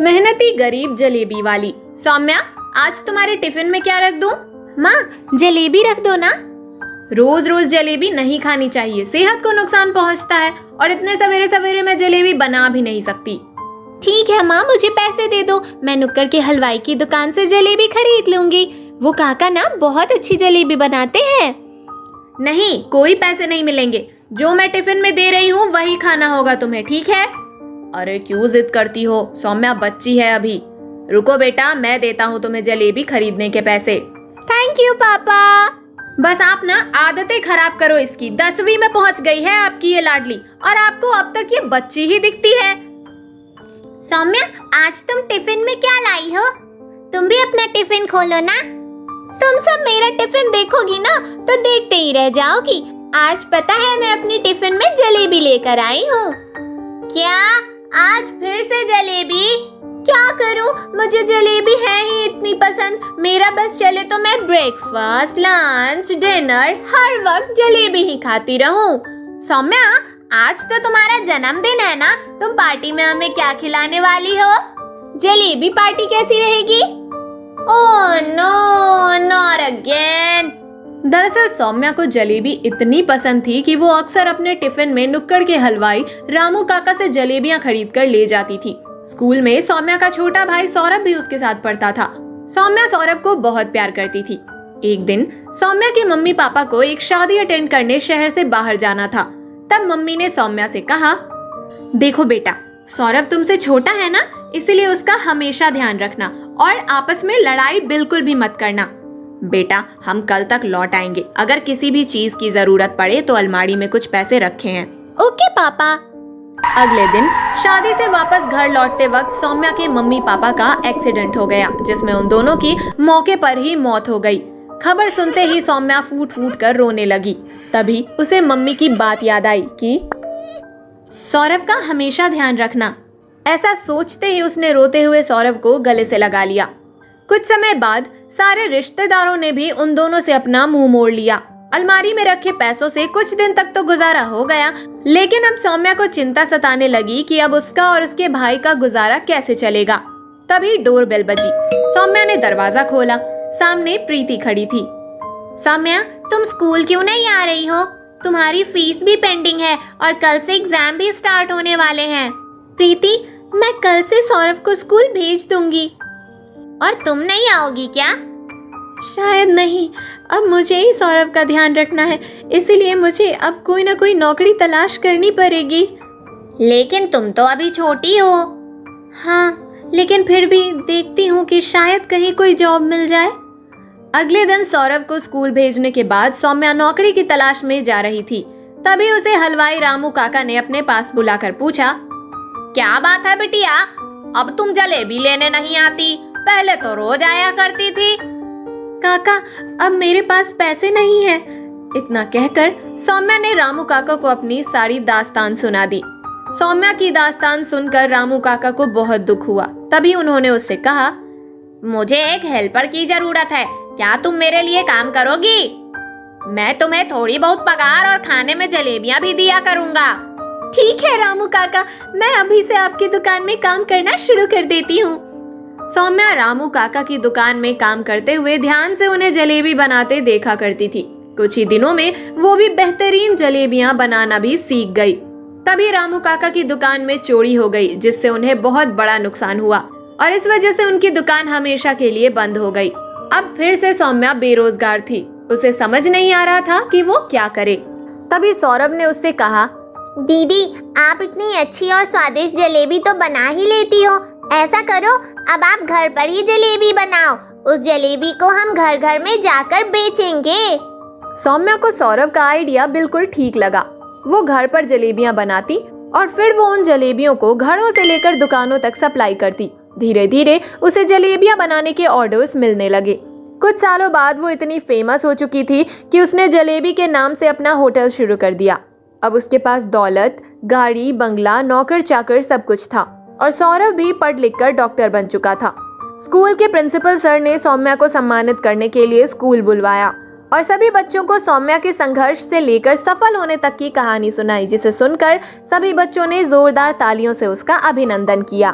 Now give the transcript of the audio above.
मेहनती गरीब जलेबी वाली। सौम्या, आज तुम्हारे टिफिन में क्या रख दूं? माँ, जलेबी रख दो ना। रोज रोज जलेबी नहीं खानी चाहिए, सेहत को नुकसान पहुंचता है, और इतने सवेरे सवेरे मैं जलेबी बना भी नहीं सकती। ठीक है माँ, मुझे पैसे दे दो, मैं नुक्कड़ के हलवाई की दुकान से जलेबी खरीद लूंगी। वो काका ना बहुत अच्छी जलेबी बनाते हैं। नहीं, कोई पैसे नहीं मिलेंगे। जो मैं टिफिन में दे रही हूँ वही खाना होगा तुम्हें, ठीक है? अरे क्यों जिद करती हो? सौम्या बच्ची है अभी। रुको बेटा, मैं देता हूँ तुम्हें जलेबी खरीदने के पैसे। थैंक यू पापा। बस आप ना आदतें खराब करो इसकी। 10वीं में पहुंच गई है आपकी ये लाडली, और आपको अब तक ये बच्ची ही दिखती है। सौम्या, आज तुम टिफिन में क्या लाई हो? तुम भी अपना टिफिन खोलो ना। तुम सब मेरा टिफिन देखोगी ना तो देखते ही रह जाओगी। आज पता है मैं अपनी टिफिन में जलेबी लेकर आई हूँ। क्या? आज फिर से जलेबी? क्या करूं, मुझे जलेबी है ही इतनी पसंद। मेरा बस चले तो मैं ब्रेकफास्ट, लंच, डिनर हर वक्त जलेबी ही खाती रहूं। सौम्या, आज तो तुम्हारा जन्मदिन है ना, तुम पार्टी में हमें क्या खिलाने वाली हो? जलेबी पार्टी कैसी रहेगी? Oh no, not again. दरअसल सौम्या को जलेबी इतनी पसंद थी कि वो अक्सर अपने टिफिन में नुक्कड़ के हलवाई रामू काका से जलेबियां खरीद कर ले जाती थी। स्कूल में सौम्या का छोटा भाई सौरभ भी उसके साथ पढ़ता था। सौम्या सौरभ को बहुत प्यार करती थी। एक दिन सौम्या के मम्मी पापा को एक शादी अटेंड करने शहर से बाहर जाना था। तब मम्मी ने सौम्या से कहा, देखो बेटा, सौरभ तुमसे छोटा है ना, इसलिए उसका हमेशा ध्यान रखना और आपस में लड़ाई बिल्कुल भी मत करना। बेटा, हम कल तक लौट आएंगे। अगर किसी भी चीज की जरूरत पड़े तो अलमारी में कुछ पैसे रखे हैं। ओके पापा। अगले दिन शादी से वापस घर लौटते वक्त सौम्या के मम्मी पापा का एक्सीडेंट हो गया, जिसमें उन दोनों की मौके पर ही मौत हो गई। खबर सुनते ही सौम्या फूट फूट कर रोने लगी। तभी उसे मम्मी की बात याद आई कि सौरभ का हमेशा ध्यान रखना। ऐसा सोचते ही उसने रोते हुए सौरभ को गले से लगा लिया। कुछ समय बाद सारे रिश्तेदारों ने भी उन दोनों से अपना मुंह मोड़ लिया। अलमारी में रखे पैसों से कुछ दिन तक तो गुजारा हो गया, लेकिन अब सौम्या को चिंता सताने लगी कि अब उसका और उसके भाई का गुजारा कैसे चलेगा। तभी डोरबेल बजी। सौम्या ने दरवाजा खोला। सामने प्रीति खड़ी थी। सौम्या, तुम स्कूल क्यों नहीं आ रही हो? तुम्हारी फीस भी पेंडिंग है और कल से एग्जाम भी स्टार्ट होने वाले हैं। प्रीति, मैं कल से सौरभ को स्कूल भेज दूंगी। और तुम नहीं आओगी क्या? शायद नहीं, अब मुझे ही सौरभ का ध्यान रखना है, इसलिए मुझे अब कोई ना कोई नौकरी तलाश करनी पड़ेगी। लेकिन तुम तो अभी छोटी हो। हाँ, लेकिन फिर भी देखती हूँ कि शायद कहीं कोई जॉब मिल जाए। अगले दिन सौरभ को स्कूल भेजने के बाद सौम्या नौकरी की तलाश में जा रही थी। तभी उसे हलवाई रामू काका ने अपने पास बुलाकर पूछा, क्या बात है बिटिया, अब तुम जलेबी लेने नहीं आती? पहले तो रोज आया करती थी। काका, अब मेरे पास पैसे नहीं है। इतना कहकर सौम्या ने रामू काका को अपनी सारी दास्तान सुना दी। सौम्या की दास्तान सुनकर रामू काका को बहुत दुख हुआ। तभी उन्होंने उससे कहा, मुझे एक हेल्पर की जरूरत है, क्या तुम मेरे लिए काम करोगी? मैं तुम्हें थोड़ी बहुत पगार और खाने में जलेबियां भी दिया करूंगा। ठीक है रामू काका, मैं अभी से आपकी दुकान में काम करना शुरू कर देती हूँ। सौम्या रामू काका की दुकान में काम करते हुए ध्यान से उन्हें जलेबी बनाते देखा करती थी। कुछ ही दिनों में वो भी बेहतरीन जलेबियां बनाना भी सीख गई। तभी रामू काका की दुकान में चोरी हो गई, जिससे उन्हें बहुत बड़ा नुकसान हुआ और इस वजह से उनकी दुकान हमेशा के लिए बंद हो गई। अब फिर से सौम्या बेरोजगार थी। उसे समझ नहीं आ रहा था कि वो क्या करे। तभी सौरभ ने उससे कहा, दीदी, आप इतनी अच्छी और स्वादिष्ट जलेबी तो बना ही लेती हो। ऐसा करो, अब आप घर पर ही जलेबी बनाओ। उस जलेबी को हम घर घर में जाकर बेचेंगे। सौम्या को सौरभ का आइडिया बिल्कुल ठीक लगा। वो घर पर जलेबियां बनाती और फिर वो उन जलेबियों को घरों से लेकर दुकानों तक सप्लाई करती। धीरे धीरे उसे जलेबियां बनाने के ऑर्डर्स मिलने लगे। कुछ सालों बाद वो इतनी फेमस हो चुकी थी कि उसने जलेबी के नाम से अपना होटल शुरू कर दिया। अब उसके पास दौलत, गाड़ी, बंगला, नौकर चाकर सब कुछ था और सौरभ भी पढ़ लिख कर डॉक्टर बन चुका था। स्कूल के प्रिंसिपल सर ने सौम्या को सम्मानित करने के लिए स्कूल बुलवाया और सभी बच्चों को सौम्या के संघर्ष से लेकर सफल होने तक की कहानी सुनाई, जिसे सुनकर सभी बच्चों ने जोरदार तालियों से उसका अभिनंदन किया।